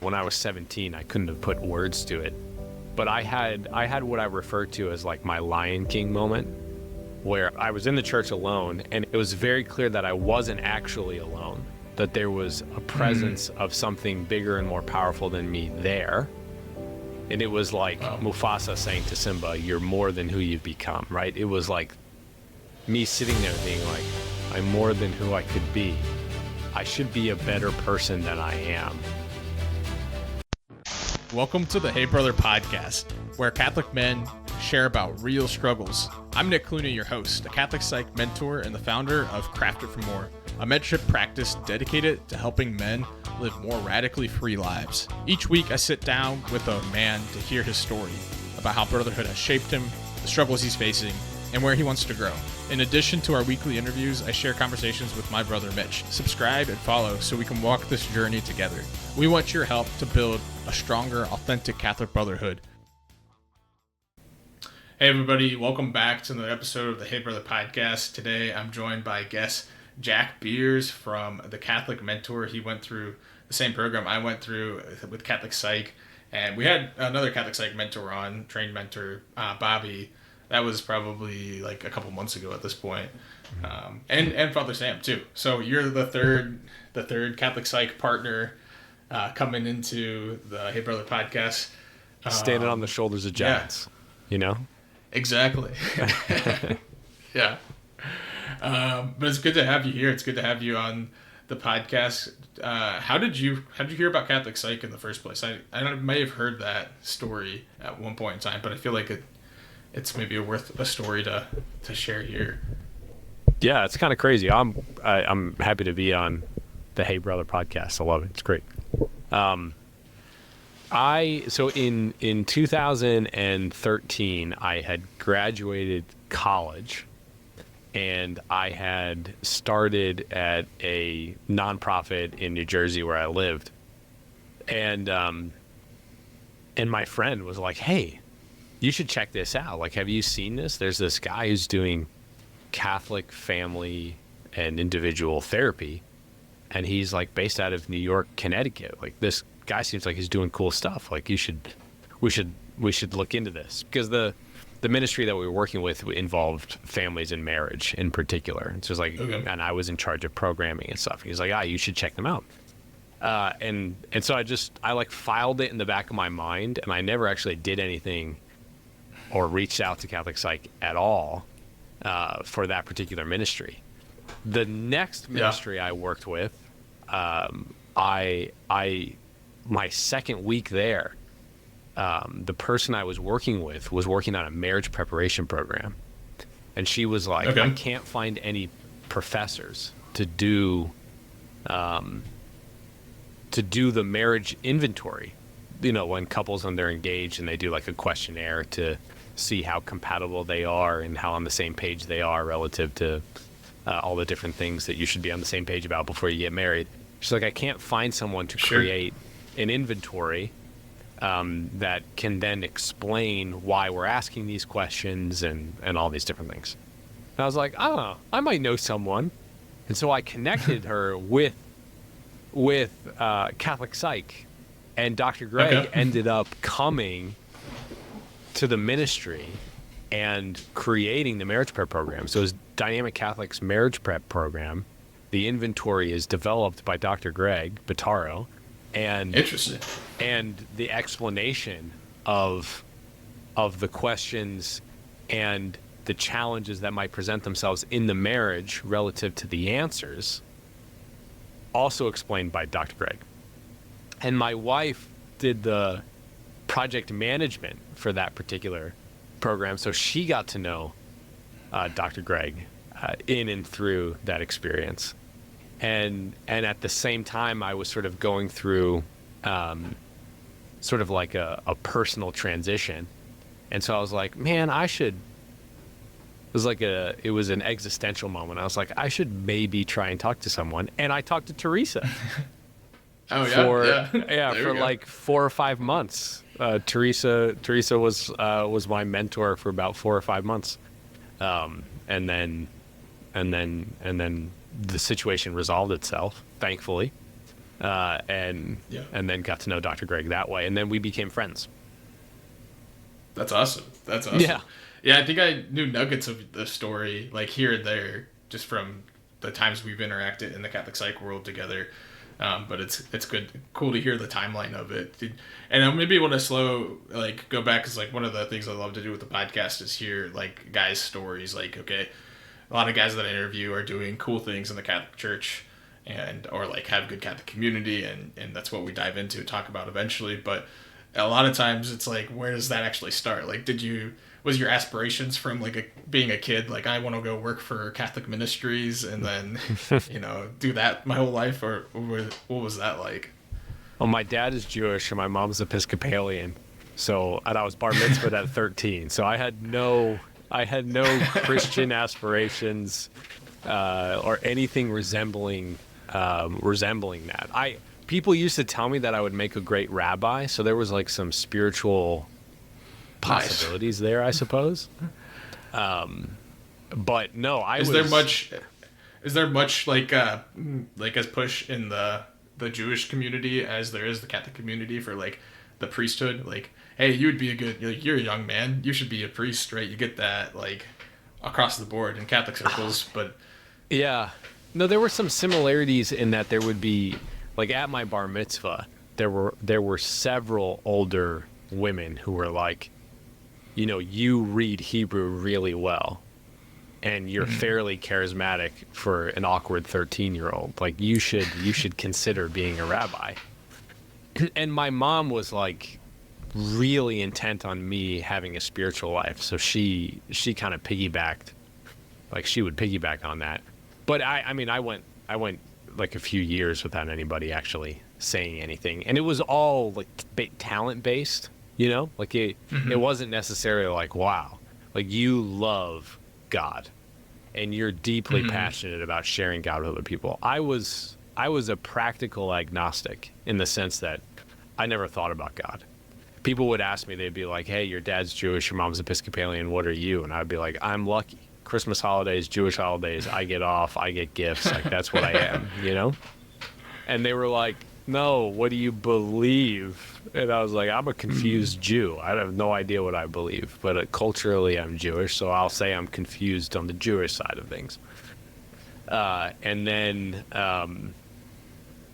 When I was 17, I couldn't have put words to it, but I had what I refer to as like my Lion King moment, where I was in the church alone, and it was very clear that I wasn't actually alone, that there was a presence of something bigger and more powerful than me there. And it was like Mufasa saying to Simba, "You're more than who you've become," right? It was like me sitting there being like, I'm more than who I could be. I should be a better person than I am. Welcome to the Hey Brother podcast, where Catholic men share about real struggles. I'm Nick Clooney, your host, a Catholic psych mentor and the founder of Crafted for More, a mentorship practice dedicated to helping men live more radically free lives. Each week, I sit down with a man to hear his story about how brotherhood has shaped him, the struggles he's facing, and where he wants to grow. In addition to our weekly interviews, I share conversations with my brother Mitch. Subscribe and follow so we can walk this journey together. We want your help to build a stronger, authentic Catholic brotherhood. Hey everybody, welcome back to another episode of the Hey Brother podcast. Today I'm joined by guest Jack Beers from the Catholic Mentor. He went through the same program I went through with Catholic Psych, and we had another Catholic Psych mentor on, trained mentor, Bobby. That was probably like a couple months ago at this point. And Father Sam too. So you're the third Catholic Psych partner coming into the Hey Brother podcast. Standing on the shoulders of giants, you know? Exactly. Yeah. But it's good to have you here. It's good to have you on the podcast. How did you hear about Catholic Psych in the first place? I may have heard that story at one point in time, but I feel like it's maybe worth a story to share here. Yeah, it's kind of crazy. I'm happy to be on the Hey Brother podcast. I love it. It's great. So in 2013, I had graduated college, and I had started at a nonprofit in New Jersey where I lived, and my friend was like, "Hey, you should check this out. Like, have you seen this? There's this guy who's doing Catholic family and individual therapy, and he's like based out of New York, Connecticut. Like, this guy seems like he's doing cool stuff. Like, we should look into this." Because the ministry that we were working with involved families and marriage in particular. And so it was like, okay. And I was in charge of programming and stuff. He's like, you should check them out. And so I like filed it in the back of my mind, and I never actually did anything or reached out to Catholic Psych at all for that particular ministry. The next ministry I worked with, my second week there, the person I was working with was working on a marriage preparation program, and she was like, okay, I can't find any professors to do the marriage inventory. You know, when couples, when they're engaged and they do like a questionnaire to see how compatible they are and how on the same page they are relative to all the different things that you should be on the same page about before you get married. She's like, I can't find someone to create an inventory that can then explain why we're asking these questions and all these different things. And I was like, I might know someone. And so I connected her with Catholic Psych, and Dr. Greg ended up coming to the ministry and creating the marriage prep program. So it's Dynamic Catholic's marriage prep program. The inventory is developed by Dr. Greg Bottaro, and interesting. And the explanation of the questions and the challenges that might present themselves in the marriage relative to the answers, also explained by Dr. Greg. And my wife did the project management for that particular program, so she got to know Dr. Greg in and through that experience. And at the same time, I was sort of going through sort of like a personal transition. And so I was like, man, it was an existential moment. I was like, I should maybe try and talk to someone. And I talked to Teresa. For like 4 or 5 months. Teresa was my mentor for about 4 or 5 months. And then the situation resolved itself, thankfully. and then got to know Dr. Greg that way, and then we became friends. That's awesome. That's awesome. Yeah, I think I knew nuggets of the story, like here and there, just from the times we've interacted in the Catholic psych world together. But it's cool to hear the timeline of it. And I maybe want to go back, because like one of the things I love to do with the podcast is hear like guys' stories. Like, okay, a lot of guys that I interview are doing cool things in the Catholic Church, or like have good Catholic community, and that's what we dive into, talk about eventually. But a lot of times it's like, where does that actually start? Like, was your aspirations from like being a kid, like I want to go work for Catholic ministries and then, do that my whole life, or what was that like? Well, my dad is Jewish and my mom's Episcopalian, and I was bar mitzvahed at 13. So I had no Christian aspirations or anything resembling that. People used to tell me that I would make a great rabbi, so there was like some spiritual possibilities there, I suppose. But no, Is there much like as push in the Jewish community as there is the Catholic community for like the priesthood? Like, hey, you would be you're a young man, you should be a priest, right? You get that like across the board in Catholic circles, but yeah, no, there were some similarities in that there would be, like at my bar mitzvah, there were several older women who were like, you read Hebrew really well, and you're fairly charismatic for an awkward 13-year-old. Like, you should consider being a rabbi. And my mom was like really intent on me having a spiritual life, so she kind of piggybacked, like she would piggyback on that. But I went like a few years without anybody actually saying anything, and it was all like talent based. Like it wasn't necessarily like, wow, like you love God and you're deeply passionate about sharing God with other people. I was a practical agnostic in the sense that I never thought about God. People would ask me, they'd be like, hey, your dad's Jewish, your mom's Episcopalian, what are you? And I'd be like, I'm lucky. Christmas holidays, Jewish holidays, I get off, I get gifts. Like, that's what I am, And they were like, no, what do you believe? And I was like, I'm a confused Jew. I have no idea what I believe, but culturally I'm Jewish, so I'll say I'm confused on the Jewish side of things. And then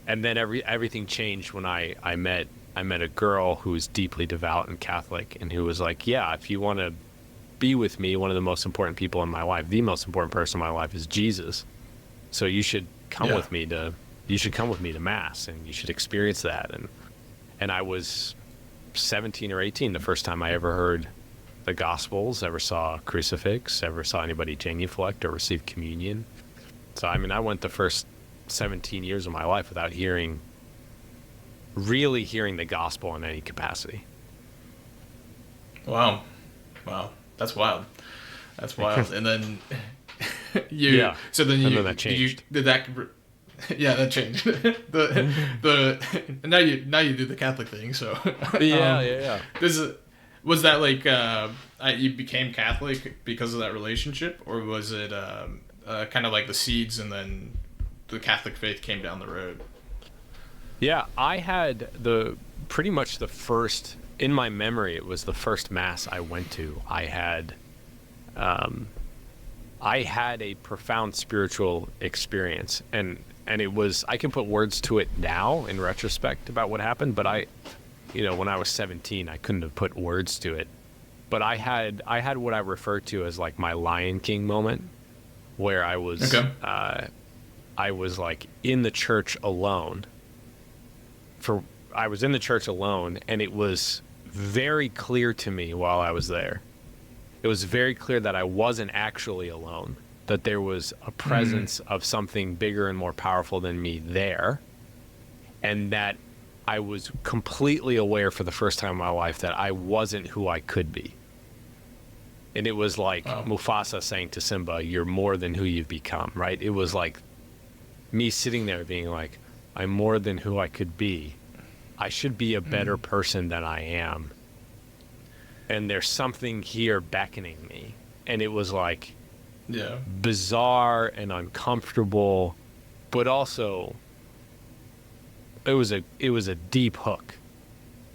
everything changed when I met a girl who was deeply devout and Catholic, and who was like, yeah, if you want to be with me, one of the most important people in my life, the most important person in my life is Jesus. So you should come with me to Mass, and you should experience that. And I was 17 or 18 the first time I ever heard the Gospels, ever saw a crucifix, ever saw anybody genuflect or receive communion. So I went the first 17 years of my life without really hearing the gospel in any capacity. Wow. That's wild. And then so then and then that changed. That changed. Now you do the Catholic thing. So yeah. Was that like you became Catholic because of that relationship, or was it kind of like the seeds and then the Catholic faith came down the road? Yeah, I had pretty much the first, in my memory, it was the first Mass I went to. I had a profound spiritual experience, and it was, I can put words to it now in retrospect about what happened, but when I was 17, I couldn't have put words to it. But I had what I refer to as like my Lion King moment, where I was I was like in the church alone. I was in the church alone, and it was very clear to me while I was there. It was very clear that I wasn't actually alone, that there was a presence of something bigger and more powerful than me there, and that I was completely aware for the first time in my life that I wasn't who I could be. And it was like Mufasa saying to Simba, you're more than who you've become, right? It was like me sitting there being like, I'm more than who I could be. I should be a better person than I am. And there's something here beckoning me. And it was like bizarre and uncomfortable, but also it was a deep hook.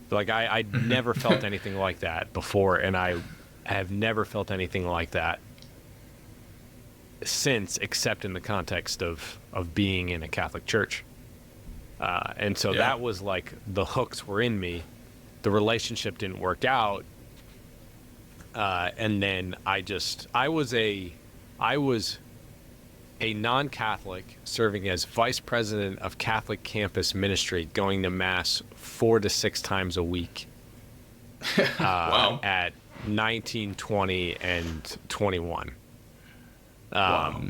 Like I'd never felt anything like that before, and I have never felt anything like that since, except in the context of being in a Catholic church. And so that was like the hooks were in me. The relationship didn't work out, and then I was a non-Catholic serving as vice president of Catholic campus ministry, going to mass 4 to 6 times a week. Wow. At 19, 20, and 21. Wow.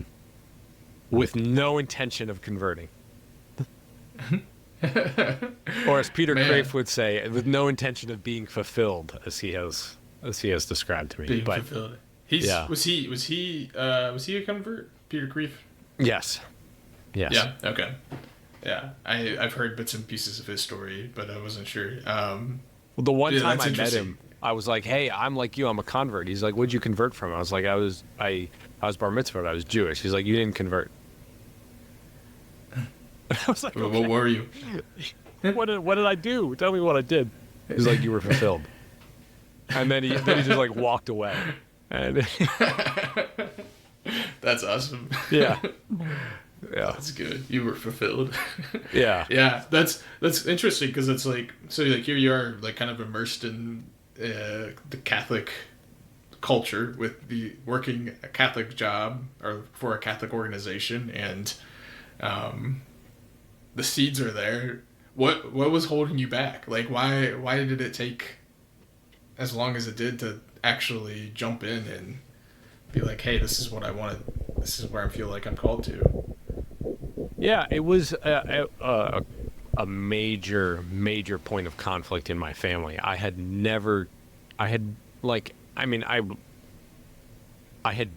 With no intention of converting. Or as Peter Crave would say, with no intention of being fulfilled, as he has described to me. Being fulfilled. Yeah. Was he a convert? Peter Creve? Yes. Yeah. Okay. Yeah. I've heard bits and pieces of his story, but I wasn't sure. Well, the one time that's I met him, I was like, "Hey, I'm like you. I'm a convert." He's like, "What'd you convert from?" I was like, I was bar mitzvahed. I was Jewish." He's like, "You didn't convert." I was like, What were you? What did I do? Tell me what I did. He's like, "You were fulfilled." And then he just like walked away. And That's awesome. yeah. Yeah. That's good. You were fulfilled. Yeah. Yeah. That's interesting because it's like, so like here you are like kind of immersed in the Catholic culture with the working a Catholic job or for a Catholic organization, and the seeds are there. What was holding you back? Like why did it take as long as it did to actually jump in and be like, hey, this is what I wanted. This is where I feel like I'm called to. Yeah, it was a major point of conflict in my family. I had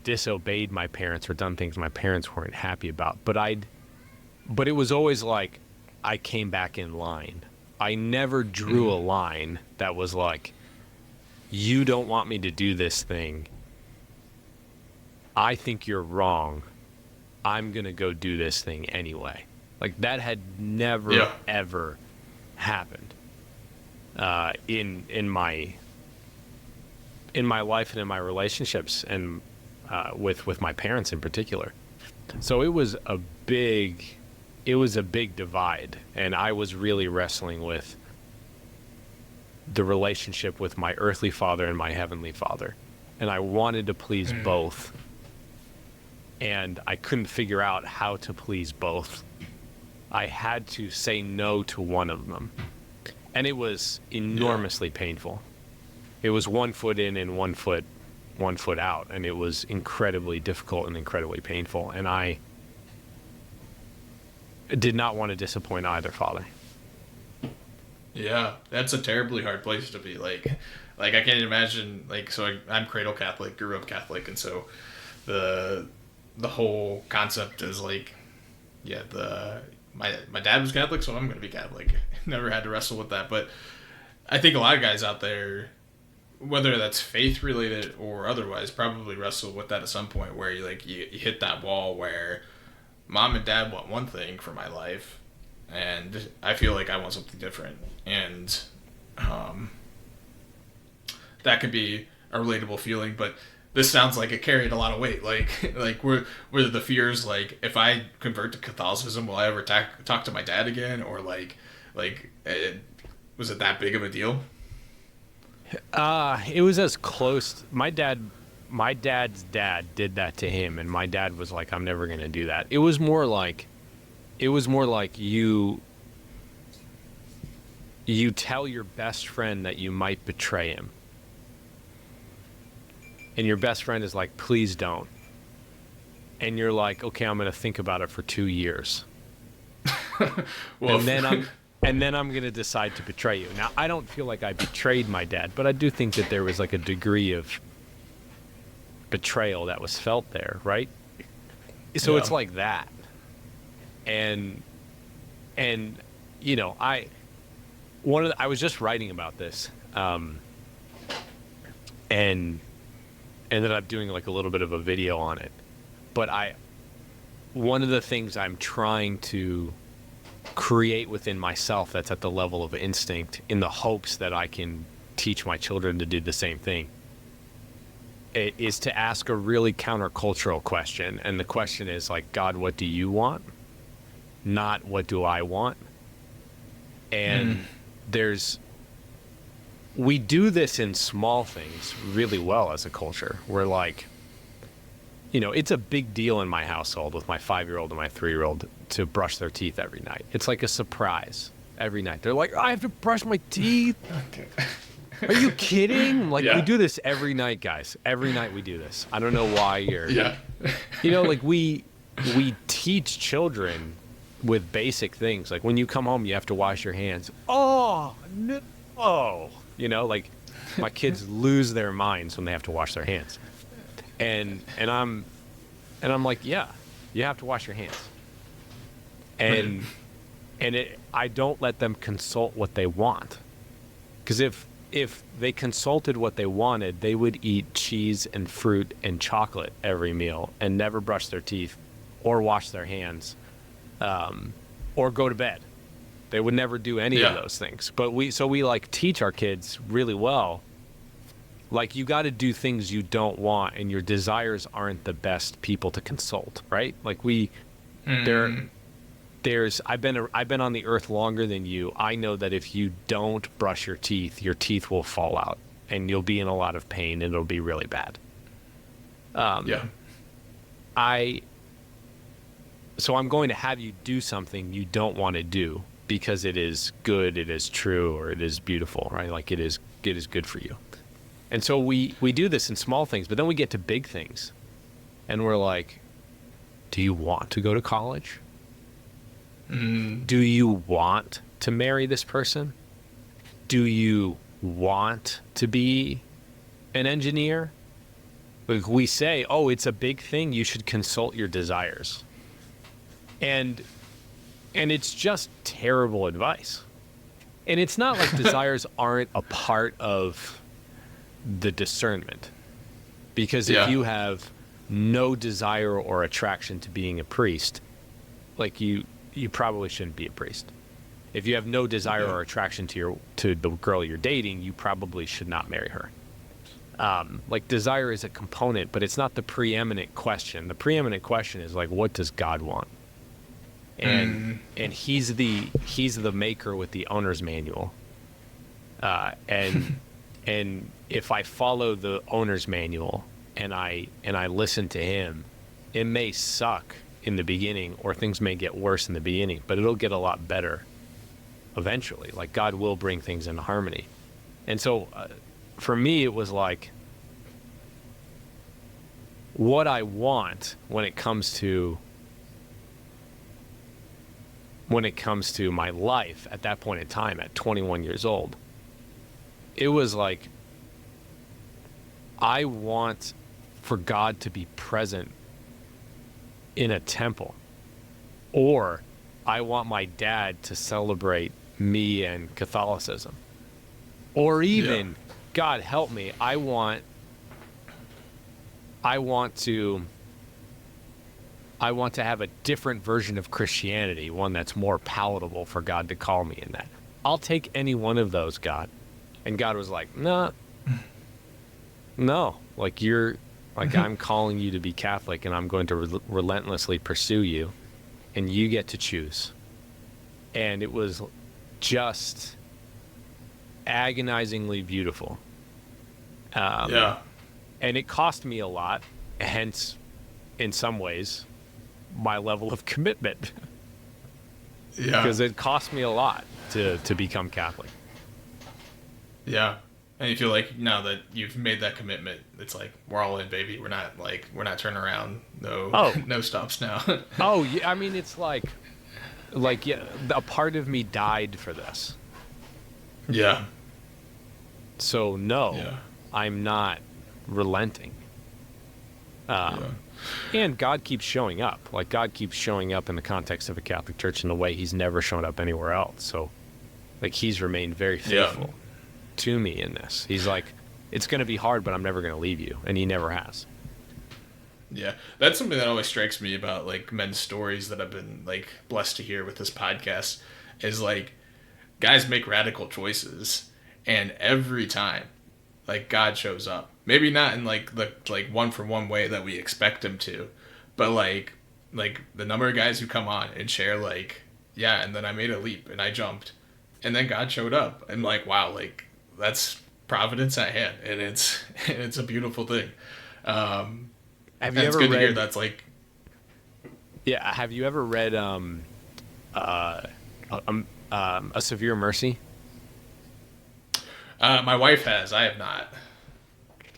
disobeyed my parents or done things my parents weren't happy about, but it was always like I came back in line. I never drew a line that was like, you don't want me to do this thing. I think you're wrong. I'm going to go do this thing anyway. Like that had never, ever happened in my life and in my relationships and with my parents in particular. So it was a big divide, and I was really wrestling with the relationship with my earthly father and my heavenly father. And I wanted to please both. And I couldn't figure out how to please both. I had to say no to one of them. And it was enormously painful. It was 1 foot in and 1 foot out. And it was incredibly difficult and incredibly painful. And I did not want to disappoint either father. Yeah, that's a terribly hard place to be. Like I can't imagine, like, so I'm cradle Catholic, grew up Catholic, and so the whole concept is like, my dad was Catholic, so I'm going to be Catholic. Never had to wrestle with that, but I think a lot of guys out there, whether that's faith related or otherwise, probably wrestle with that at some point where you hit that wall where mom and dad want one thing for my life, and I feel like I want something different, and that could be a relatable feeling, but this sounds like it carried a lot of weight. Like were the fears like, if I convert to Catholicism, will I ever talk to my dad again, or was it that big of a deal? It was as close. My dad's dad did that to him, and my dad was like, I'm never going to do that. It was more like you tell your best friend that you might betray him. And your best friend is like, please don't. And you're like, okay, I'm going to think about it for 2 years. Well, and then I'm going to decide to betray you. Now, I don't feel like I betrayed my dad, but I do think that there was like a degree of betrayal that was felt there, right? So it's like that. And you know, I was just writing about this, and ended up doing like a little bit of a video on it. But one of the things I'm trying to create within myself that's at the level of instinct in the hopes that I can teach my children to do the same thing. It is to ask a really countercultural question. And the question is like, God, what do you want? Not what do I want? And we do this in small things really well as a culture. We're like, it's a big deal in my household with my 5-year-old and my 3-year-old to brush their teeth every night. It's like a surprise every night. They're like, I have to brush my teeth. Okay. Are you kidding? Like, Yeah. we do this every night, guys. Every night we do this. I don't know why you're... Yeah. Like we teach children with basic things. Like, when you come home, you have to wash your hands. Oh, no. Like, my kids lose their minds when they have to wash their hands. And I'm like, yeah, you have to wash your hands. And I don't let them consult what they want. Because if they consulted what they wanted, they would eat cheese and fruit and chocolate every meal and never brush their teeth or wash their hands or go to bed. They would never do any of those things. But we like teach our kids really well. Like, you got to do things you don't want, and your desires aren't the best people to consult, right? Like I've been on the earth longer than you. I know that if you don't brush your teeth will fall out, and you'll be in a lot of pain, and it'll be really bad. So I'm going to have you do something you don't want to do because it is good, it is true, or it is beautiful, right? Like, it is good for you. And so we do this in small things, but then we get to big things, and we're like, do you want to go to college? Do you want to marry this person? Do you want to be an engineer? Like, we say, oh, it's a big thing, you should consult your desires. And it's just terrible advice. And it's not like desires aren't a part of the discernment. Because if you have no desire or attraction to being a priest, like, you probably shouldn't be a priest. If you have no desire or attraction to the girl you're dating, you probably should not marry her. Like, desire is a component, but it's not the preeminent question. The preeminent question is like, what does God want? And he's the maker with the owner's manual. And if I follow the owner's manual and I listen to him, it may suck in the beginning, or things may get worse in the beginning, but it'll get a lot better eventually. Like, God will bring things into harmony. And so for me, it was like, what I want when it comes to my life at that point in time, at 21 years old, it was like, I want for God to be present in a temple, or I want my dad to celebrate me and Catholicism, or even, God help me, I want to have a different version of Christianity, one that's more palatable for God to call me in that. I'll take any one of those, God. And God was like, no, like, I'm calling you to be Catholic, and I'm going to relentlessly pursue you, and you get to choose. And it was just agonizingly beautiful. And it cost me a lot, hence, in some ways, my level of commitment. Because it cost me a lot to become Catholic. Yeah. And you feel like now that you've made that commitment, it's like, we're all in, baby. We're not turning around. No stops now. Oh, yeah. I mean, it's like, yeah, a part of me died for this. Yeah. So I'm not relenting. And God keeps showing up. Like, God keeps showing up in the context of a Catholic Church in a way he's never shown up anywhere else. So, like, he's remained very faithful to me in this. He's like, it's going to be hard, but I'm never going to leave you. And he never has. Yeah, that's something that always strikes me about like men's stories that I've been like blessed to hear with this podcast is like guys make radical choices, and every time like God shows up. Maybe not in like the like one for one way that we expect him to, but like the number of guys who come on and share like, yeah, and then I made a leap and I jumped and then God showed up. And like, wow, like that's providence at hand, and it's a beautiful thing. Have And you it's ever good to hear read? that's like Yeah, have you ever read uh, A Severe Mercy? my wife has. I have not.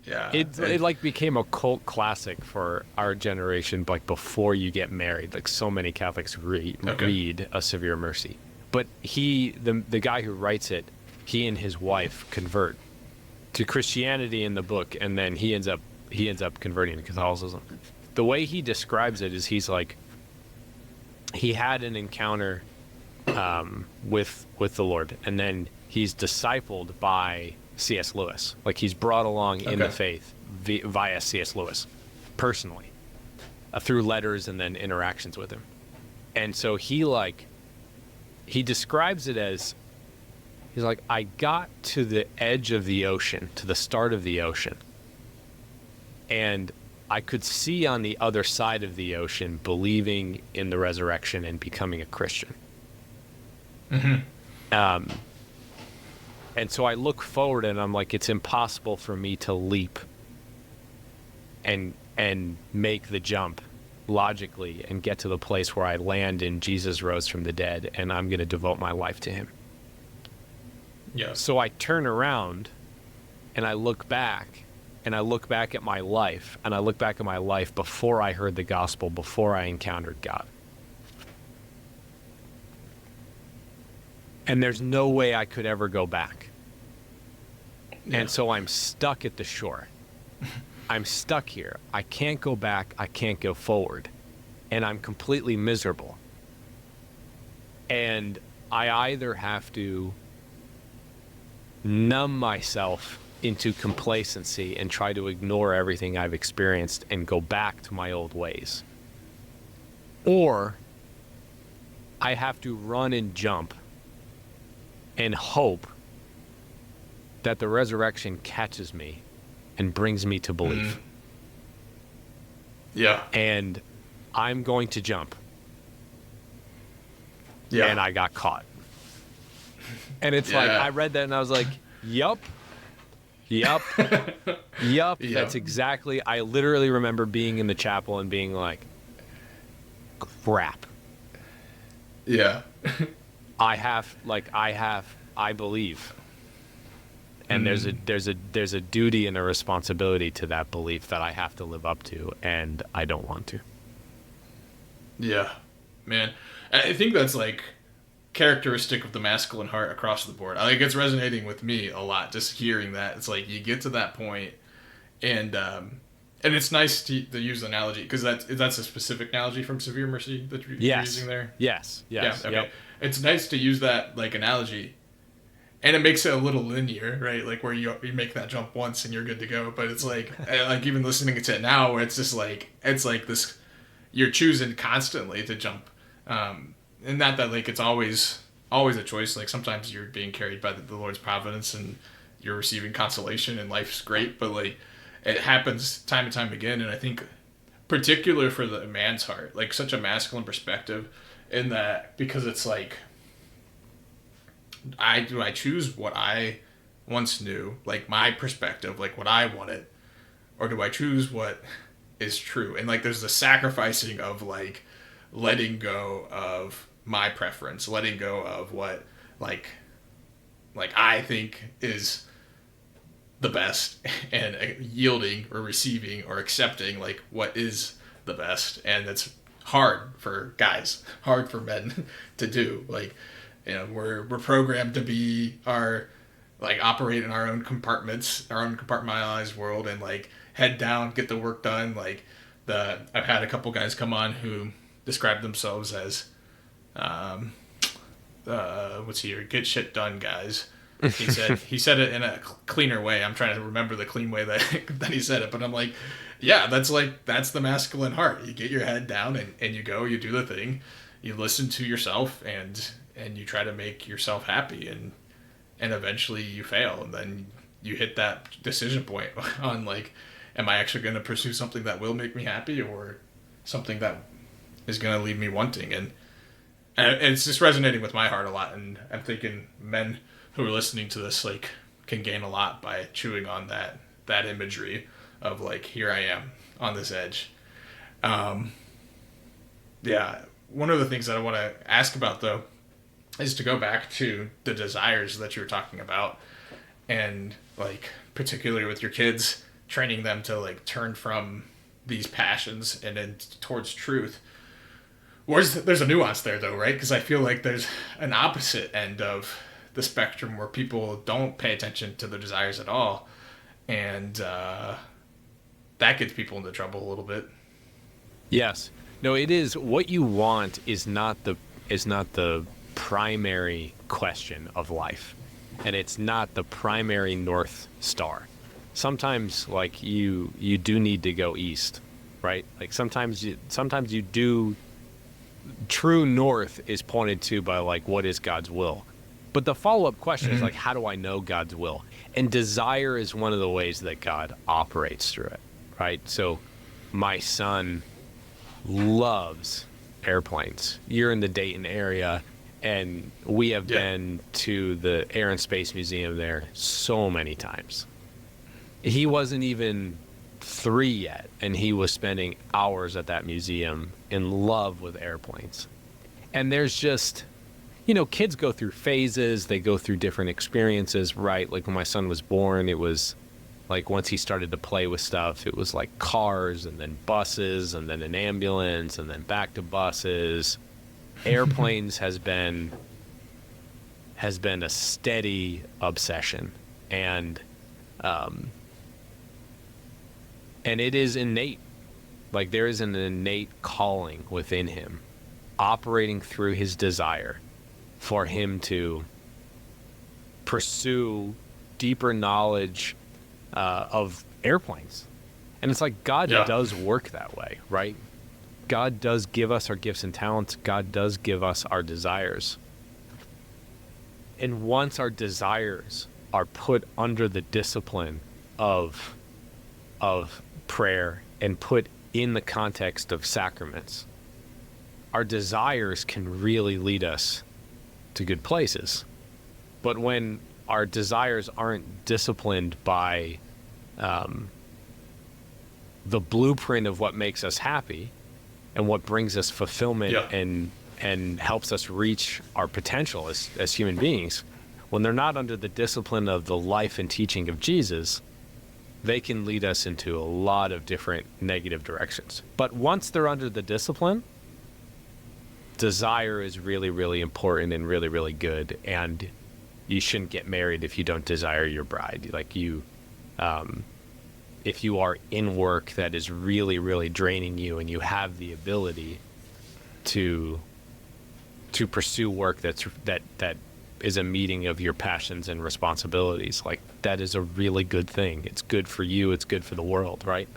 Yeah. It like became a cult classic for our generation, like before you get married. Like so many Catholics Okay. read A Severe Mercy. But the guy who writes it, he and his wife convert to Christianity in the book, and then he ends up converting to Catholicism. The way he describes it is he's like he had an encounter with the Lord, and then he's discipled by C.S. Lewis. Like he's brought along in the Okay. faith via C.S. Lewis, personally, through letters and then interactions with him. And so he describes it as he's like, I got to the edge of the ocean, to the start of the ocean, and I could see on the other side of the ocean believing in the resurrection and becoming a Christian. Um, and so I look forward and I'm like, it's impossible for me to leap and make the jump logically and get to the place where I land in Jesus rose from the dead and I'm going to devote my life to him. Yeah. So I turn around and I look back and I look back at my life and I look back at my life before I heard the gospel, before I encountered God. And there's no way I could ever go back. Yeah. And so I'm stuck at the shore. I'm stuck here. I can't go back. I can't go forward. And I'm completely miserable. And I either have to numb myself into complacency and try to ignore everything I've experienced and go back to my old ways, or I have to run and jump and hope that the resurrection catches me and brings me to belief. Yeah. And I'm going to jump. Yeah. And I got caught. And it's like, Yeah. I read that and I was like, yup. Yup. Yup. That's exactly, I literally remember being in the chapel and being like, crap. Yeah. I believe. And there's a duty and a responsibility to that belief that I have to live up to, and I don't want to. Yeah. Man. I think that's like characteristic of the masculine heart across the board. I think it's resonating with me a lot just hearing that. It's like you get to that point and it's nice to use the analogy because that's a specific analogy from Severe Mercy that you're using there. Yes. Yeah, okay. Yep. It's nice to use that like analogy, and it makes it a little linear, right? Like where you make that jump once and you're good to go. But it's like even listening to it now, where it's just like this, you're choosing constantly to jump, and not that like it's always a choice. Like sometimes you're being carried by the Lord's providence and you're receiving consolation and life's great, but like it happens time and time again. And I think particular for the man's heart, like such a masculine perspective in that, because it's like I choose what I once knew, like my perspective, like what I wanted, or do I choose what is true? And like there's the sacrificing of like letting go of my preference, letting go of what like I think is the best, and yielding or receiving or accepting like what is the best. And it's hard for guys, hard for men to do. Like, you know, we're programmed to be operate in our own compartments, our own compartmentalized world, and like head down, get the work done. Like I've had a couple guys come on who describe themselves as get shit done guys, He said it in a cleaner way. I'm trying to remember the clean way that that he said it, but I'm like, yeah, that's the masculine heart. You get your head down and you go, you do the thing, you listen to yourself and you try to make yourself happy, and eventually you fail, and then you hit that decision point on like, am I actually going to pursue something that will make me happy, or something that is going to leave me wanting? And it's just resonating with my heart a lot, and I'm thinking men who are listening to this like can gain a lot by chewing on that imagery of like, here I am on this edge. Yeah, one of the things that I want to ask about though is to go back to the desires that you were talking about, and like particularly with your kids, training them to like turn from these passions and then towards truth. There's a nuance there though, right? Because I feel like there's an opposite end of the spectrum where people don't pay attention to their desires at all, and that gets people into trouble a little bit. Yes. No, it is what you want is not the primary question of life, and it's not the primary North Star. Sometimes like you do need to go east, right? Like sometimes you do. True north is pointed to by like, what is God's will? But the follow-up question is like, how do I know God's will? And desire is one of the ways that God operates through it, right? So my son loves airplanes. You're in the Dayton area, and we have been to the Air and Space Museum there so many times. He wasn't even 3 yet, and he was spending hours at that museum in love with airplanes. And there's just, kids go through phases, they go through different experiences, right? Like when my son was born, it was like once he started to play with stuff, it was like cars and then buses and then an ambulance and then back to buses. Airplanes has been a steady obsession, and it is innate. Like there is an innate calling within him, operating through his desire for him to pursue deeper knowledge of airplanes. And it's like God does work that way, right? God does give us our gifts and talents. God does give us our desires. And once our desires are put under the discipline of prayer and put in the context of sacraments, our desires can really lead us to good places. But when our desires aren't disciplined by the blueprint of what makes us happy and what brings us fulfillment and helps us reach our potential as human beings, when they're not under the discipline of the life and teaching of Jesus, they can lead us into a lot of different negative directions. But once they're under the discipline, desire is really, really important and really, really good. And you shouldn't get married if you don't desire your bride. Like if you are in work that is really, really draining you, and you have the ability to pursue work that is a meeting of your passions and responsibilities, like that is a really good thing. It's good for you. It's good for the world, right?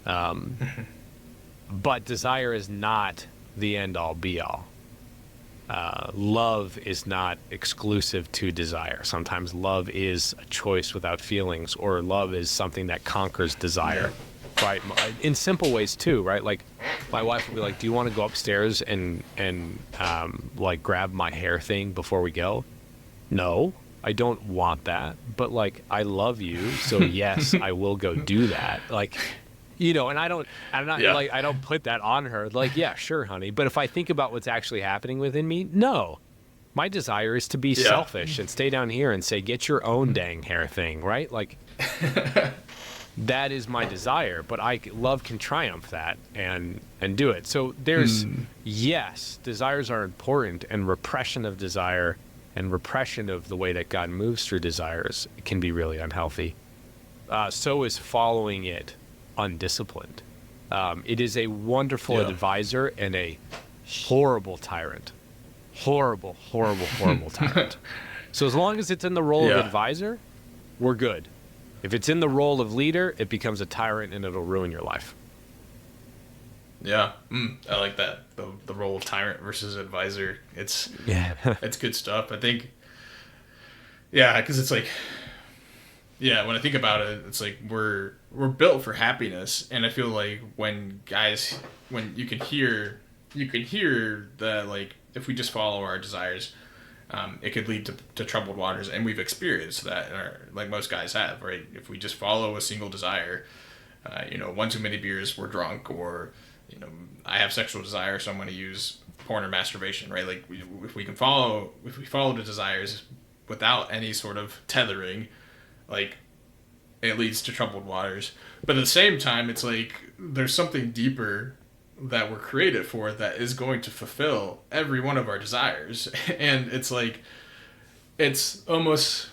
But desire is not the end all be all. Love is not exclusive to desire. Sometimes love is a choice without feelings, or love is something that conquers desire, right? In simple ways too, right? Like my wife will be like, do you want to go upstairs and like grab my hair thing before we go? No, I don't want that. But like, I love you, so yes, I will go do that. Like, and I don't put that on her. Like, yeah, sure, honey. But if I think about what's actually happening within me, no. My desire is to be selfish and stay down here and say, get your own dang hair thing, right? Like, that is my desire. But love can triumph that and do it. So there's, yes, desires are important, and repression of desire and repression of the way that God moves through desires can be really unhealthy. So is following it undisciplined. It is a wonderful advisor and a horrible tyrant. Horrible tyrant. So as long as it's in the role of Yeah. advisor, we're good. If it's in the role of leader, it becomes a tyrant and it'll ruin your life. Yeah, I like that. The role of tyrant versus advisor. It's good stuff. I think. Yeah, because it's like, yeah, when I think about it, it's like we're built for happiness, and I feel like when you can hear that, like, if we just follow our desires, it could lead to troubled waters, and we've experienced that, like most guys have, right? If we just follow a single desire, one too many beers, we're drunk, or I have sexual desire, so I'm going to use porn or masturbation, right? Like, if we follow the desires without any sort of tethering, like, it leads to troubled waters. But at the same time, it's like there's something deeper that we're created for that is going to fulfill every one of our desires. And it's like, it's almost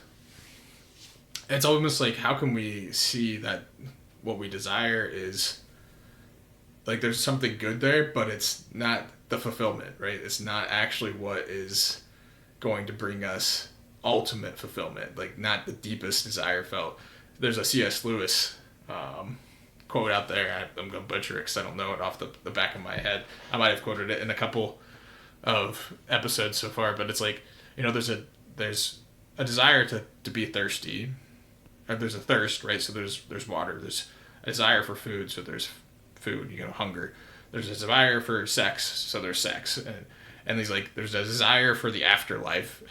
like, how can we see that what we desire is, like, there's something good there, but it's not the fulfillment, right? It's not actually what is going to bring us ultimate fulfillment, like, not the deepest desire felt. There's a C.S. Lewis quote out there. I'm going to butcher it because I don't know it off the back of my head. I might have quoted it in a couple of episodes so far, but it's like, there's a desire to be thirsty. Or there's a thirst, right? So there's water. There's a desire for food, so there's food, hunger. There's a desire for sex, so there's sex. And he's like, there's a desire for the afterlife,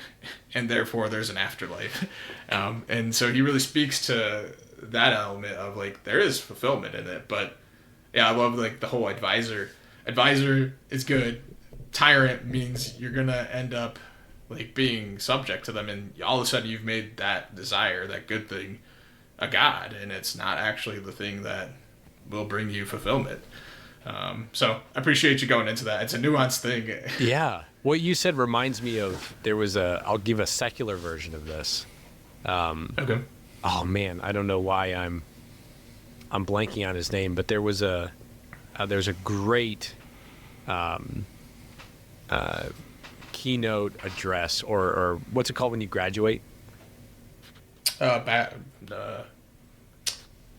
and therefore there's an afterlife. And so he really speaks to that element of, like, there is fulfillment in it. But yeah, I love, like, the whole advisor. Advisor is good. Tyrant means you're going to end up, like, being subject to them, and all of a sudden you've made that desire, that good thing, a god, and it's not actually the thing that will bring you fulfillment. So I appreciate you going into that. It's a nuanced thing. Yeah. What you said reminds me of, I'll give a secular version of this. Okay. Oh man, I don't know why I'm blanking on his name, but there's a great keynote address, or what's it called when you graduate?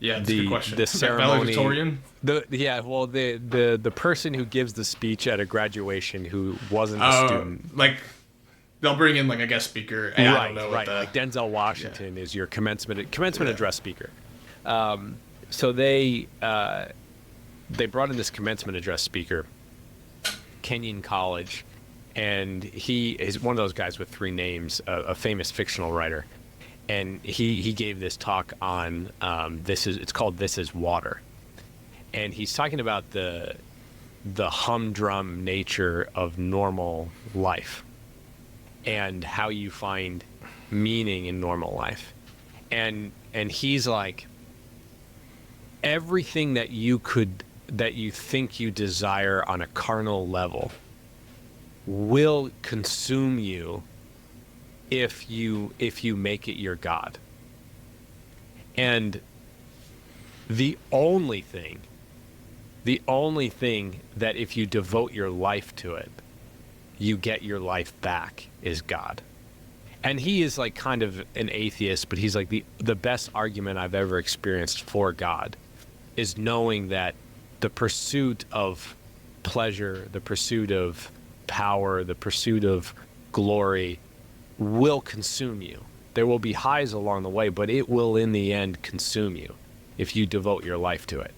Yeah, that's a good question. The ceremony. Valedictorian? The person who gives the speech at a graduation who wasn't a student. Like, they'll bring in, like, a guest speaker. And I don't know right. Like Denzel Washington is your commencement address speaker. So they brought in this commencement address speaker, Kenyon College, and he is one of those guys with three names, a famous fictional writer. And he gave this talk on it's called This Is Water. And he's talking about the humdrum nature of normal life and how you find meaning in normal life. And he's like, everything that you think you desire on a carnal level will consume you if you make it your God. And the only thing that if you devote your life to it, you get your life back is God. And he is, like, kind of an atheist, but he's like, the best argument I've ever experienced for God is knowing that the pursuit of pleasure, the pursuit of power, the pursuit of glory will consume you. There will be highs along the way, but it will in the end consume you if you devote your life to it.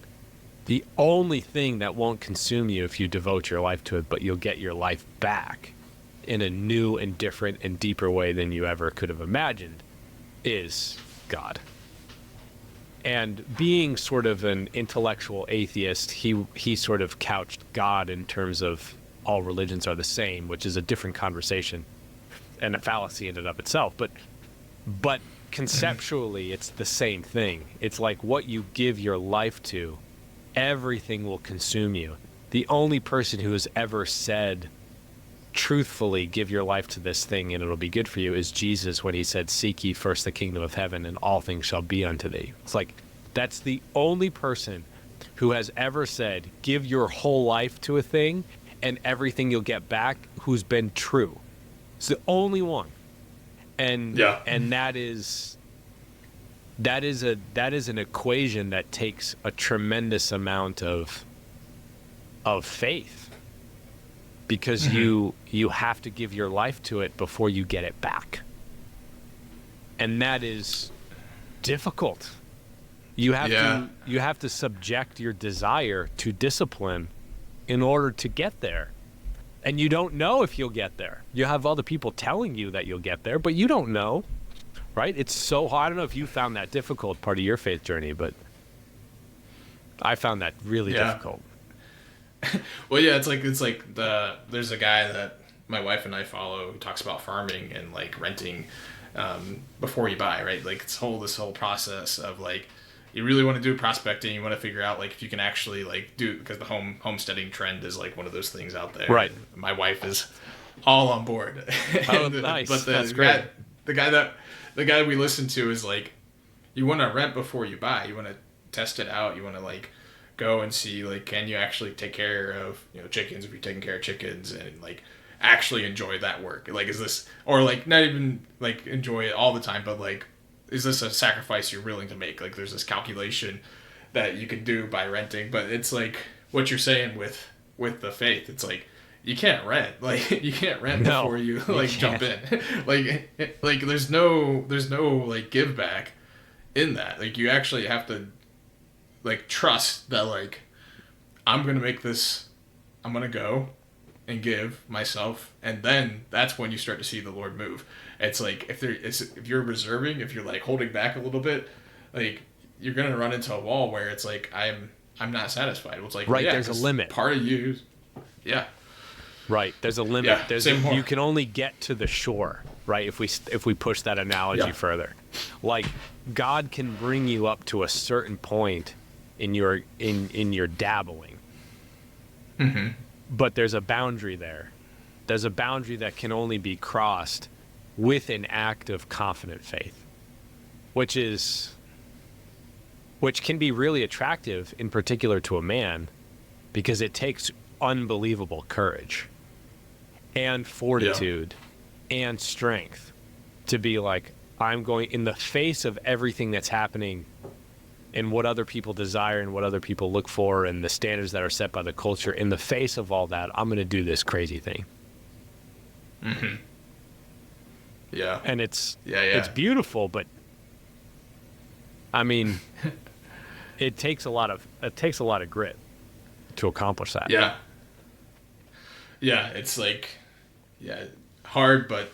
The only thing that won't consume you if you devote your life to it, but you'll get your life back in a new and different and deeper way than you ever could have imagined, is God. And being sort of an intellectual atheist, he sort of couched God in terms of all religions are the same, which is a different conversation and a fallacy in and of itself, but conceptually it's the same thing. It's like what you give your life to, everything will consume you. The only person who has ever said truthfully, give your life to this thing and it'll be good for you, is Jesus, when he said, seek ye first the kingdom of heaven and all things shall be unto thee. It's like, that's the only person who has ever said, give your whole life to a thing and everything you'll get back, who's been true. It's the only one. and Yeah. and that is an equation that takes a tremendous amount of faith, because you have to give your life to it before you get it back, and that is difficult. You have to subject your desire to discipline in order to get there. And you don't know if you'll get there. You have other people telling you that you'll get there, but you don't know, right? It's so hard. I don't know if you found that difficult part of your faith journey, but I found that really difficult. Well, yeah, it's like there's a guy that my wife and I follow who talks about farming and like renting before you buy, right? Like this whole process of like, you really want to do prospecting. You want to figure out like if you can actually like do, because the homesteading trend is like one of those things out there. Right. My wife is all on board. Oh, nice. But That's great. The guy we listen to is like, you want to rent before you buy. You want to test it out. You want to like go and see like, can you actually take care of, you know, chickens if you're taking care of chickens, and like actually enjoy that work. Like, is this, or like not even like enjoy it all the time, but like, is this a sacrifice you're willing to make? Like, there's this calculation that you can do by renting, but it's like what you're saying with the faith. It's like, you can't rent. Like, you can't rent before you like jump in. like there's no like give back in that. Like, you actually have to like trust that like, I'm gonna make this. I'm gonna go and give myself, and then that's when you start to see the Lord move. It's like if you're reserving, if you're like holding back a little bit, like you're gonna run into a wall where it's like I'm not satisfied. It's like, right, yeah, there's a limit. Part of you, yeah, right. There's a limit. Yeah, you can only get to the shore, right? If we push that analogy further, like God can bring you up to a certain point in your dabbling, but there's a boundary there. There's a boundary that can only be crossed with an act of confident faith, which can be really attractive, in particular to a man, because it takes unbelievable courage and fortitude and strength to be like, I'm going, in the face of everything that's happening and what other people desire and what other people look for and the standards that are set by the culture, in the face of all that, I'm going to do this crazy thing. Yeah. And it's beautiful, but I mean, it takes a lot of grit to accomplish that. Yeah. Yeah, it's like, hard, but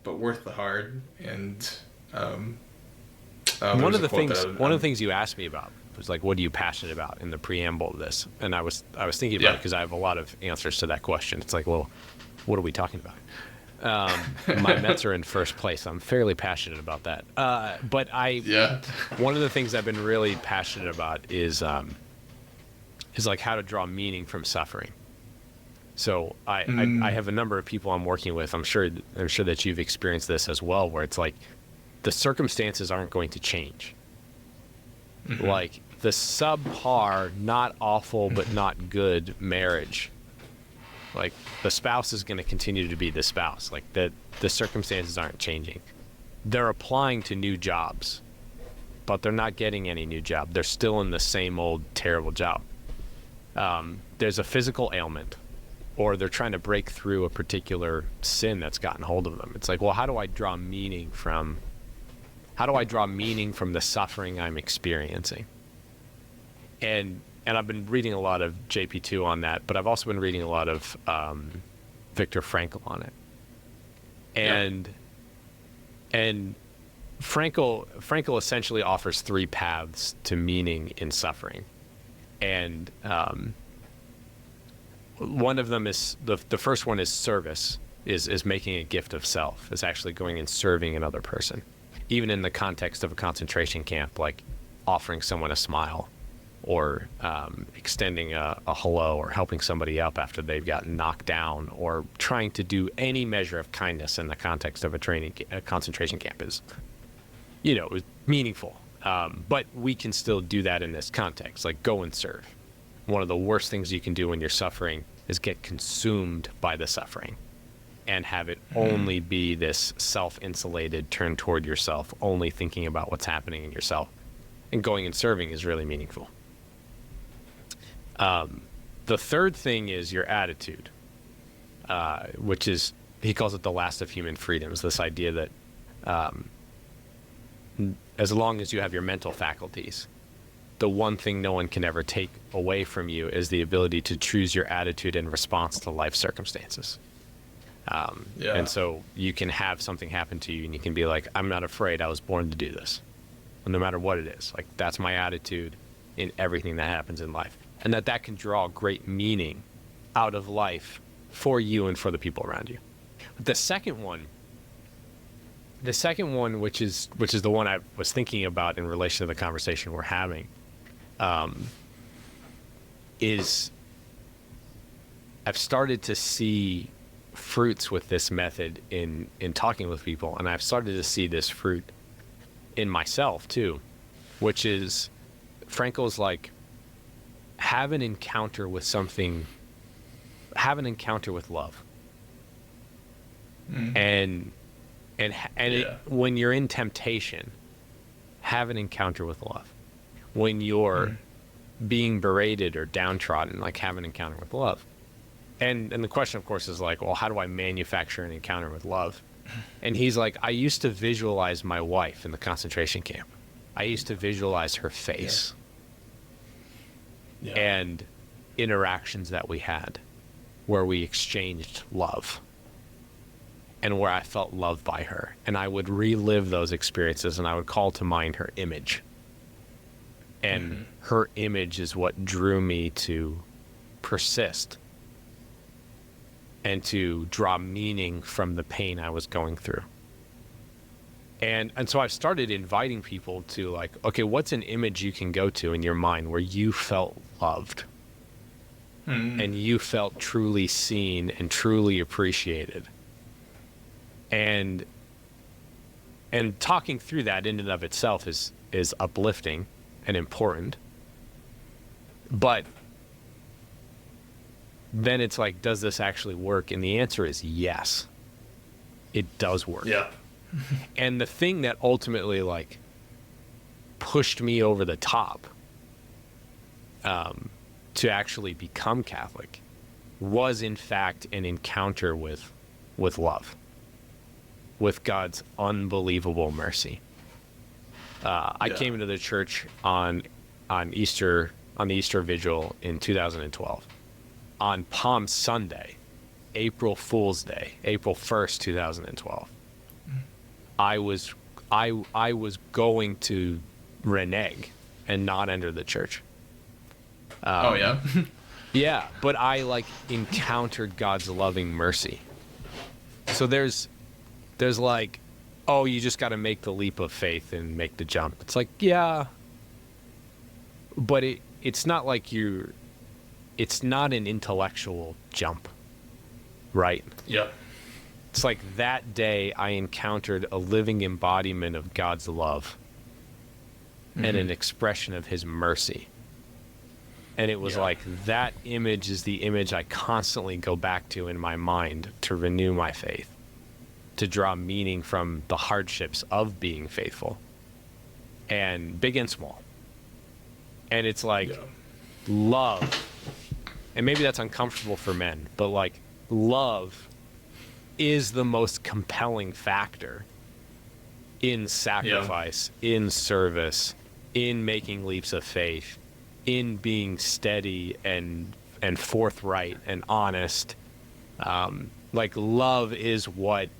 worth the hard. And one of the things you asked me about was like, what are you passionate about, in the preamble to this? And I was thinking about it because I have a lot of answers to that question. It's like, well, what are we talking about? My Mets are in first place. I'm fairly passionate about that. But one of the things I've been really passionate about is like how to draw meaning from suffering. So I have a number of people I'm working with. I'm sure that you've experienced this as well, where it's like the circumstances aren't going to change. Like the subpar, not awful, but not good marriage. Like the spouse is going to continue to be the spouse. Like the circumstances aren't changing. They're applying to new jobs, but they're not getting any new job. They're still in the same old terrible job. There's a physical ailment, or they're trying to break through a particular sin that's gotten hold of them. It's like, well, how do I draw meaning from the suffering I'm experiencing? And I've been reading a lot of JP2 on that, but I've also been reading a lot of Viktor Frankl on it. And Frankl essentially offers three paths to meaning in suffering. And one of them is, the first one is service, is making a gift of self, is actually going and serving another person. Even in the context of a concentration camp, like offering someone a smile, or extending a hello, or helping somebody up after they've gotten knocked down, or trying to do any measure of kindness in the context of a concentration camp is, meaningful. But we can still do that in this context, like go and serve. One of the worst things you can do when you're suffering is get consumed by the suffering. and have it only be this self-insulated turn toward yourself, only thinking about what's happening in yourself. And going and serving is really meaningful. The third thing is your attitude, which is, he calls it the last of human freedoms, this idea that as long as you have your mental faculties, the one thing no one can ever take away from you is the ability to choose your attitude in response to life circumstances. And so you can have something happen to you and you can be like, I'm not afraid, I was born to do this. And no matter what it is, like, that's my attitude in everything that happens in life. And that can draw great meaning out of life for you and for the people around you. But the second one, which is the one I was thinking about in relation to the conversation we're having, is I've started to see fruits with this method in talking with people, and I've started to see this fruit in myself too, which is Frankel's like, have an encounter with something, have an encounter with love. And when you're in temptation, have an encounter with love. When you're being berated or downtrodden, like, have an encounter with love. And the question, of course, is like, well, how do I manufacture an encounter with love? And he's like, I used to visualize my wife in the concentration camp. I used to visualize her face and interactions that we had where we exchanged love and where I felt loved by her. And I would relive those experiences and I would call to mind her image. And her image is what drew me to persist and to draw meaning from the pain I was going through. And so I've started inviting people to, like, okay, what's an image you can go to in your mind where you felt loved and you felt truly seen and truly appreciated? And talking through that in and of itself is uplifting and important. But then it's like, does this actually work? And the answer is yes, it does work. Yeah. And the thing that ultimately, like, pushed me over the top to actually become Catholic was, in fact, an encounter with love, with God's unbelievable mercy. I came into the church on the Easter Vigil in 2012. On Palm Sunday, April Fool's Day, April 1st, 2012, I was going to renege and not enter the church. Yeah, but I, like, encountered God's loving mercy. So there's like, oh, you just got to make the leap of faith and make the jump. It's like, yeah, but it's not like it's not an intellectual jump, right? Yeah. It's like that day I encountered a living embodiment of God's love and an expression of his mercy. And it was like, that image is the image I constantly go back to in my mind to renew my faith, to draw meaning from the hardships of being faithful, and big and small. And it's like, love, and maybe that's uncomfortable for men, but, like, love is the most compelling factor in sacrifice, in service, in making leaps of faith, in being steady and forthright and honest. Like, love is what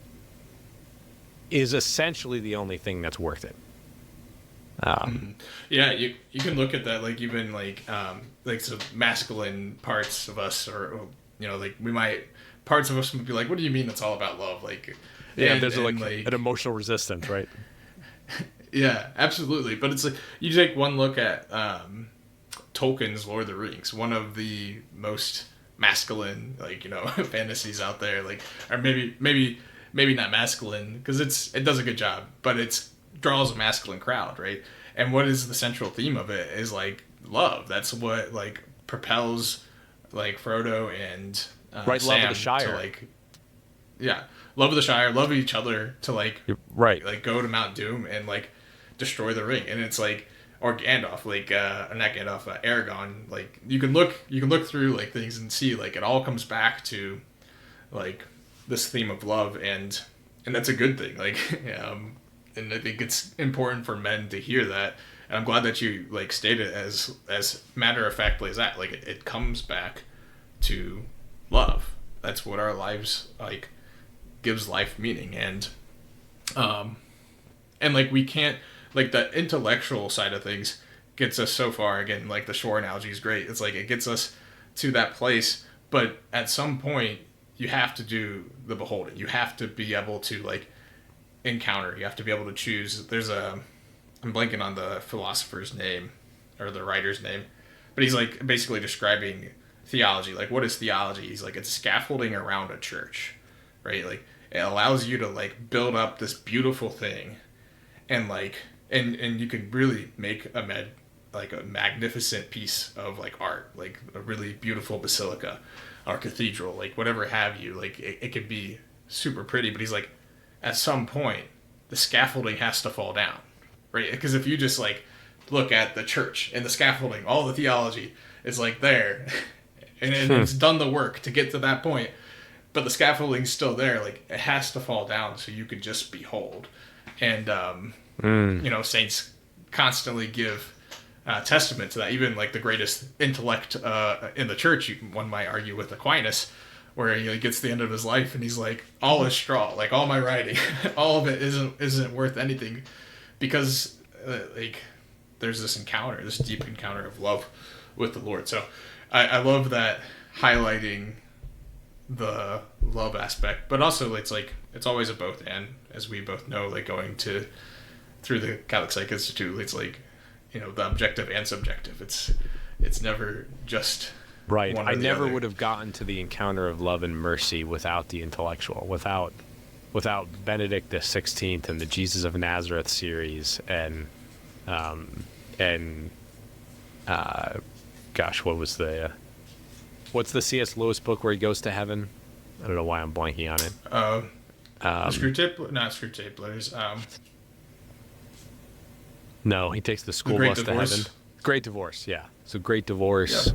is essentially the only thing that's worth it. Yeah, you can look at that, like, even like some masculine parts of us, or, you know, like, parts of us would be like, what do you mean it's all about love? Like, there's like an emotional resistance, right? Yeah, absolutely. But it's like, you take one look at Tolkien's Lord of the Rings, one of the most masculine, like, you know, fantasies out there, like, or maybe not masculine, because it does a good job, but it draws a masculine crowd, right? And what is the central theme of it is, like, love. That's what, like, propels, like, Frodo and right, Sam love of the Shire. to, like, yeah, love of the Shire, love of each other to Right. like go to Mount Doom and like destroy the ring. And it's like, or Gandalf, like not Gandalf, Aragon. Like you can look through like things and see like it all comes back to like this theme of love, and that's a good thing. Like and I think it's important for men to hear that. And I'm glad that you like stated as matter of factly as that. Like it comes back to love. That's what our lives like gives life meaning. And like we can't, like the intellectual side of things gets us so far. Again, like the shore analogy is great. It's like it gets us to that place, but at some point you have to do the beholding. You have to be able to like encounter. You have to be able to choose. I'm blanking on the philosopher's name or the writer's name, but he's like basically describing theology. Like, what is theology? He's like, it's scaffolding around a church, right? Like it allows you to like build up this beautiful thing, and like and you can really make a magnificent piece of like art, like a really beautiful basilica or cathedral, like whatever have you. Like it could be super pretty, but he's like, at some point the scaffolding has to fall down, right? Because if you just like look at the church and the scaffolding, all the theology is like there and it's done the work to get to that point, but the scaffolding's still there. Like it has to fall down so you can just behold. And saints constantly give testament to that. Even like the greatest intellect in the church, one might argue with Aquinas, where he gets to the end of his life and he's like, all is straw, like all my writing, all of it isn't worth anything, because like there's this deep encounter of love with the Lord. So I love that, highlighting the love aspect, but also it's like it's always a both and, as we both know, like going through the Catholic Psych Institute, it's like, the objective and subjective. It's never just right. one or I the never other. would have gotten to the encounter of love and mercy without the intellectual, without Benedict the 16th and the Jesus of Nazareth series, and what's the C.S. Lewis book where he goes to heaven? I don't know why I'm blanking on it. Not Screw Tape. No, he takes the school Great bus Divorce. to heaven. Great Divorce, yeah. So Great Divorce,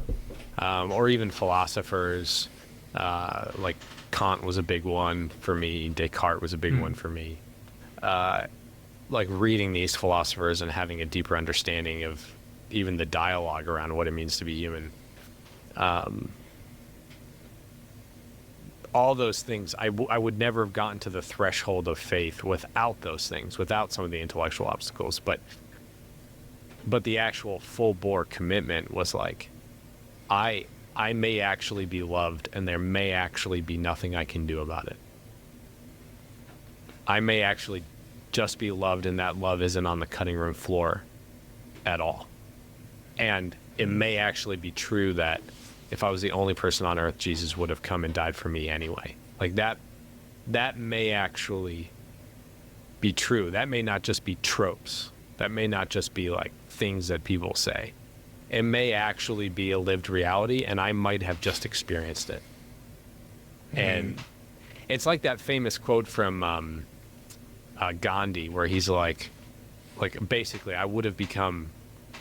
or even philosophers, like Kant was a big one for me. Descartes was a big one for me. Like reading these philosophers and having a deeper understanding of even the dialogue around what it means to be human. All those things, I would never have gotten to the threshold of faith without those things, without some of the intellectual obstacles. But the actual full-bore commitment was like, I may actually be loved, and there may actually be nothing I can do about it. I may actually just be loved, and that love isn't on the cutting room floor at all. And it may actually be true that if I was the only person on earth, Jesus would have come and died for me anyway. Like that may actually be true. That may not just be tropes. That may not just be like things that people say. It may actually be a lived reality, and I might have just experienced it. And it's like that famous quote from Gandhi, where he's like basically, I would have become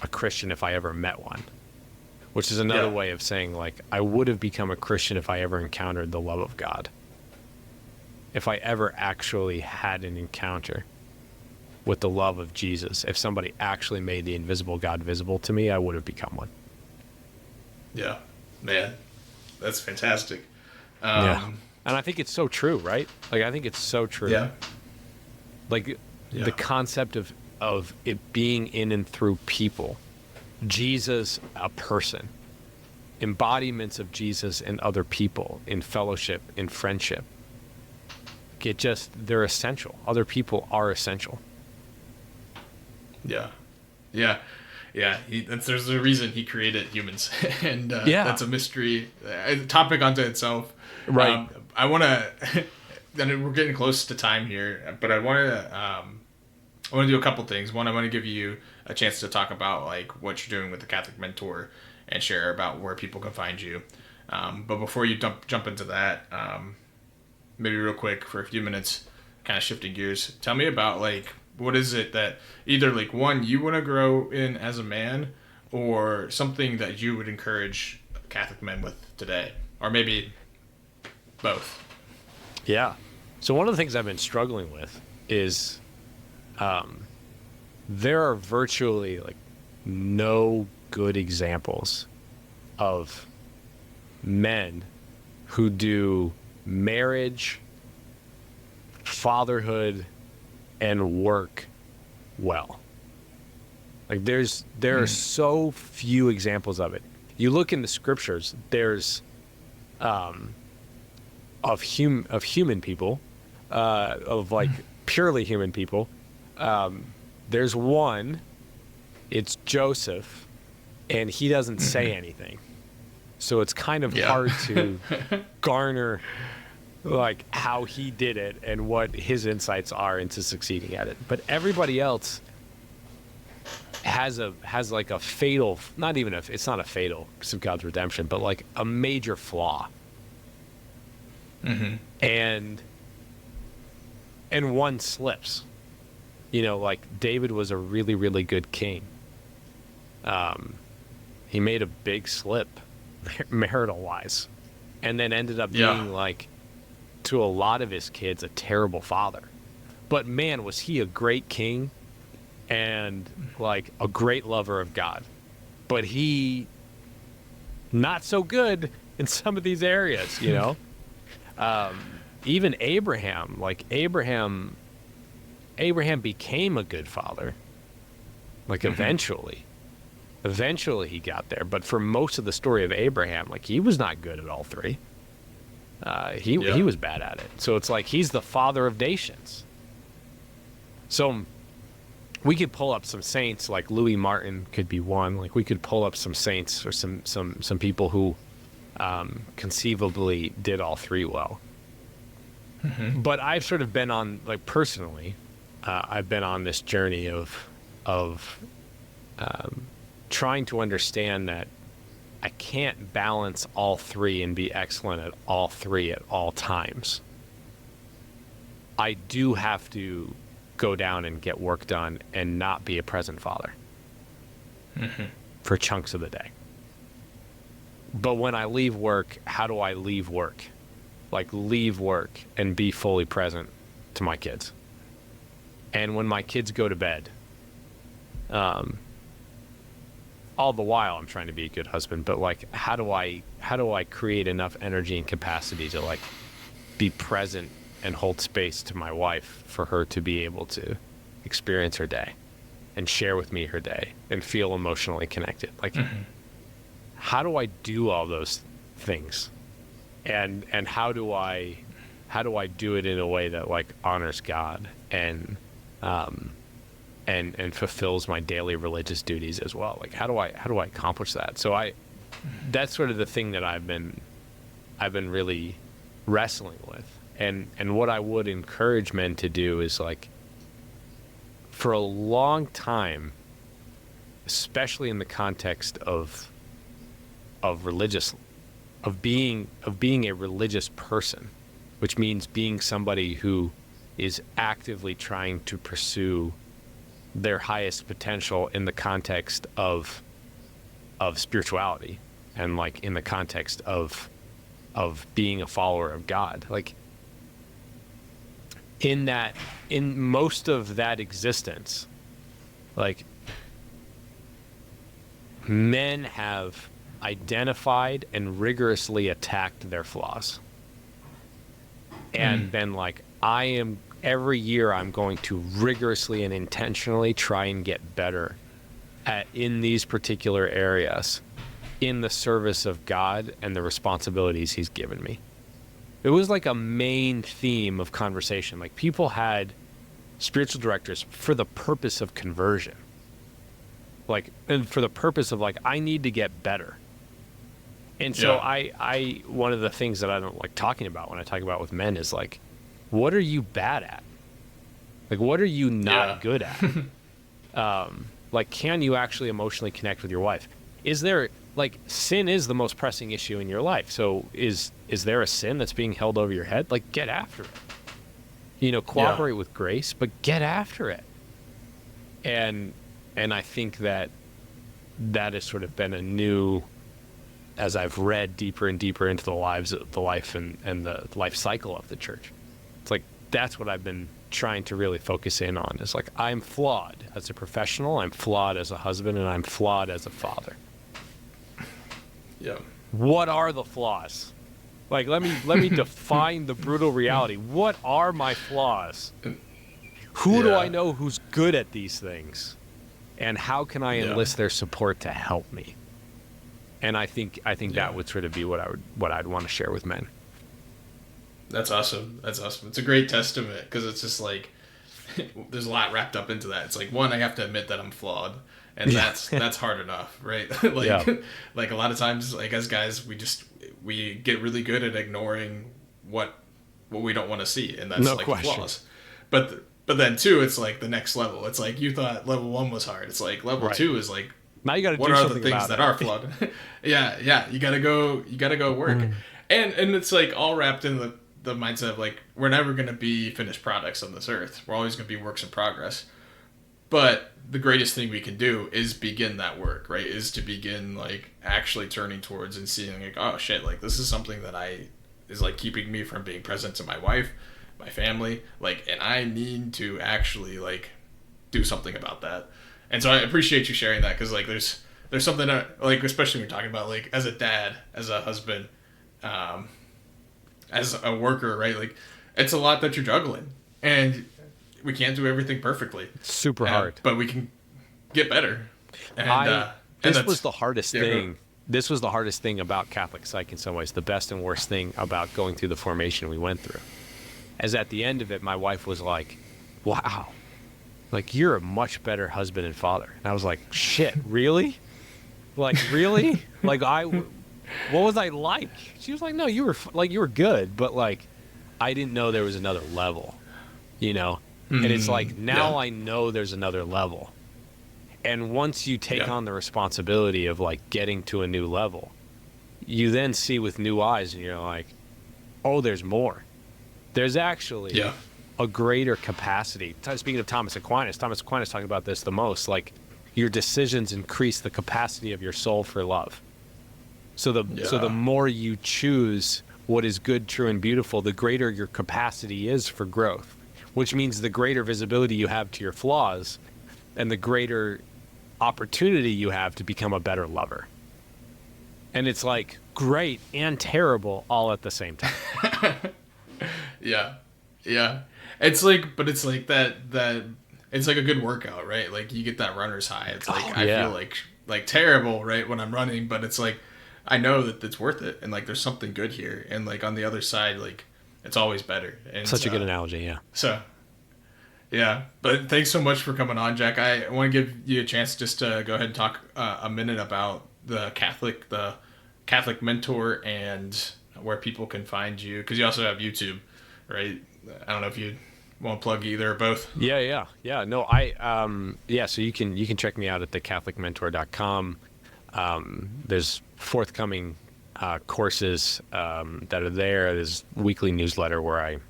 a Christian if I ever met one. Which is another way of saying, like, I would have become a Christian if I ever encountered the love of God. If I ever actually had an encounter with the love of Jesus, if somebody actually made the invisible God visible to me, I would have become one. Yeah, man, that's fantastic. And I think it's so true, right? Like, I think it's so true. Yeah. Like, the concept of it being in and through people. Jesus, a person, embodiments of Jesus and other people in fellowship, in friendship. They're essential. Other people are essential. Yeah. There's a reason he created humans, and that's a mystery, a topic unto itself. Right. I want to, and we're getting close to time here, but I want to do a couple things. One, I want to give you a chance to talk about like what you're doing with the Catholic Mentor and share about where people can find you. But before you jump into that, maybe real quick for a few minutes, kind of shifting gears. Tell me about like what is it that either like one you want to grow in as a man, or something that you would encourage Catholic men with today, or maybe both. Yeah. So one of the things I've been struggling with is there are virtually like no good examples of men who do marriage, fatherhood, and work well. Like there are so few examples of it. You look in the scriptures, there's of human people, of like purely human people. There's one, it's Joseph, and he doesn't say anything. So it's kind of hard to garner like how he did it and what his insights are into succeeding at it. But everybody else has like a fatal, not even if it's not a fatal because of God's redemption, but like a major flaw. Mm-hmm. And one slips. You know, like David was a really, really good king. He made a big slip marital wise, and then ended up being like, to a lot of his kids, a terrible father. But man, was he a great king and like a great lover of God. But he not so good in some of these areas, you know. Even Abraham, like Abraham became a good father. Like eventually he got there. But for most of the story of Abraham, like he was not good at all three. He was bad at it. So it's like he's the father of nations. So we could pull up some saints, like Louis Martin could be one. Like we could pull up some saints or some people who conceivably did all three well. Mm-hmm. But I've sort of been on, like personally, I've been on this journey of trying to understand that I can't balance all three and be excellent at all three at all times. I do have to go down and get work done and not be a present father for chunks of the day. But when I leave work, how do I leave work? Like leave work and be fully present to my kids. And when my kids go to bed, all the while I'm trying to be a good husband, but like how do I create enough energy and capacity to like be present and hold space to my wife for her to be able to experience her day and share with me her day and feel emotionally connected? Like how do I do all those things? And how do I do it in a way that like honors God and fulfills my daily religious duties as well? Like how do I accomplish that? So that's sort of the thing that I've been really wrestling with. And what I would encourage men to do is like, for a long time, especially in the context of being a religious person, which means being somebody who is actively trying to pursue their highest potential in the context of spirituality and like in the context of being a follower of God. Like in most of that existence, like men have identified and rigorously attacked their flaws and been like, every year I'm going to rigorously and intentionally try and get better in these particular areas in the service of God and the responsibilities he's given me. It was like a main theme of conversation. Like people had spiritual directors for the purpose of conversion. Like, and for the purpose of like, I need to get better. And so I one of the things that I don't like talking about when I talk about with men is like, what are you bad at? Like, what are you not good at? Like, can you actually emotionally connect with your wife? Is there like sin is the most pressing issue in your life. So is there a sin that's being held over your head? Like, get after it. Cooperate with grace, but get after it. And I think that has sort of been a new, as I've read deeper and deeper into the life and the life cycle of the church. It's like, that's what I've been trying to really focus in on. Is like, I'm flawed as a professional, I'm flawed as a husband, and I'm flawed as a father. Yeah. What are the flaws? Like, let me define the brutal reality. What are my flaws? Who do I know who's good at these things? And how can I enlist their support to help me? And I think that would sort of be what I'd want to share with men. That's awesome. It's a great testament, because it's just like, there's a lot wrapped up into that. It's like, one, I have to admit that I'm flawed, and that's hard enough, right? Like a lot of times, like as guys, we get really good at ignoring what we don't want to see, and that's like flaws. But then two, it's like the next level. It's like, you thought level 1 was hard. It's like level 2 is like, now you got to do what are something the things that are flawed? yeah. You gotta go work, and it's like all wrapped in the mindset of like, we're never gonna be finished products on this earth. We're always gonna be works in progress. But the greatest thing we can do is begin that work, right? Is to begin like actually turning towards and seeing like, oh shit, like this is something that is like keeping me from being present to my wife, my family, like, and I need to actually like do something about that. And so I appreciate you sharing that, because like there's something that, like, especially when you're talking about like as a dad, as a husband, as a worker, right? Like, it's a lot that you're juggling, and we can't do everything perfectly. It's super hard, but we can get better. And this was the hardest thing. This was the hardest thing about Catholic Psych in some ways. The best and worst thing about going through the formation we went through, as at the end of it, my wife was like, "Wow, like, you're a much better husband and father." And I was like, "Shit, really? Like, really? Like, what was I like?" She was like, "No, you were good, but like, I didn't know there was another level, And it's like, now I know there's another level. And once you take on the responsibility of like getting to a new level, you then see with new eyes, and you're like, oh, there's more. There's actually a greater capacity. Speaking of Thomas Aquinas talking about this the most. Like, your decisions increase the capacity of your soul for love. So the more you choose what is good, true, and beautiful, the greater your capacity is for growth, which means the greater visibility you have to your flaws, and the greater opportunity you have to become a better lover. And it's like great and terrible all at the same time. Yeah. It's like that it's like a good workout, right? Like, you get that runner's high. It's like, I feel like terrible, right, when I'm running, but it's like, I know that it's worth it, and like, there's something good here, and like on the other side, like, it's always better. And such a good analogy. Yeah. So yeah, but thanks so much for coming on, Jack. I want to give you a chance just to go ahead and talk a minute about the Catholic Mentor, and where people can find you, because you also have YouTube, right? I don't know if you want to plug either or both. Yeah. No, so you can check me out at thecatholicmentor.com. There's forthcoming courses that are there. There's a weekly newsletter where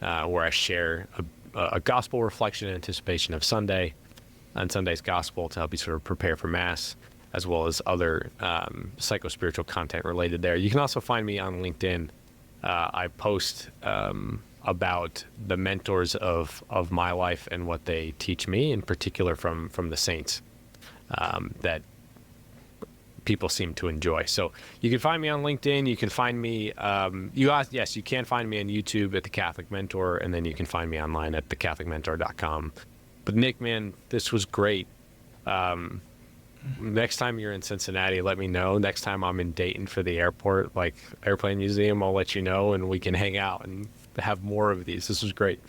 I share a gospel reflection in anticipation of Sunday, and Sunday's gospel, to help you sort of prepare for Mass, as well as other psycho-spiritual content related there. You can also find me on LinkedIn. I post about the mentors of my life and what they teach me, in particular from the saints that people seem to enjoy. So you can find me on LinkedIn. You can find me, you can find me on YouTube at The Catholic Mentor, and then you can find me online at thecatholicmentor.com. But Nick, man, this was great. Next time you're in Cincinnati, let me know. Next time I'm in Dayton for the airport, like airplane museum, I'll let you know, and we can hang out and have more of these. This was great.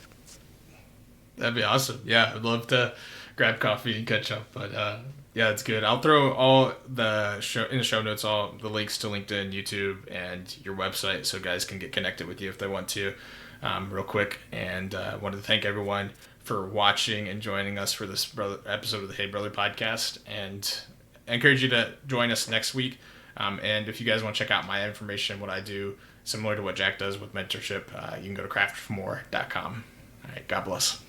That'd be awesome. Yeah, I'd love to grab coffee and catch up. But yeah, it's good. I'll throw all the show notes, all the links to LinkedIn, YouTube, and your website, so guys can get connected with you if they want to, real quick. And I wanted to thank everyone for watching and joining us for this episode of the Hey Brother podcast. And I encourage you to join us next week. And if you guys want to check out my information, what I do, similar to what Jack does with mentorship, you can go to craftedformore.com. All right, God bless.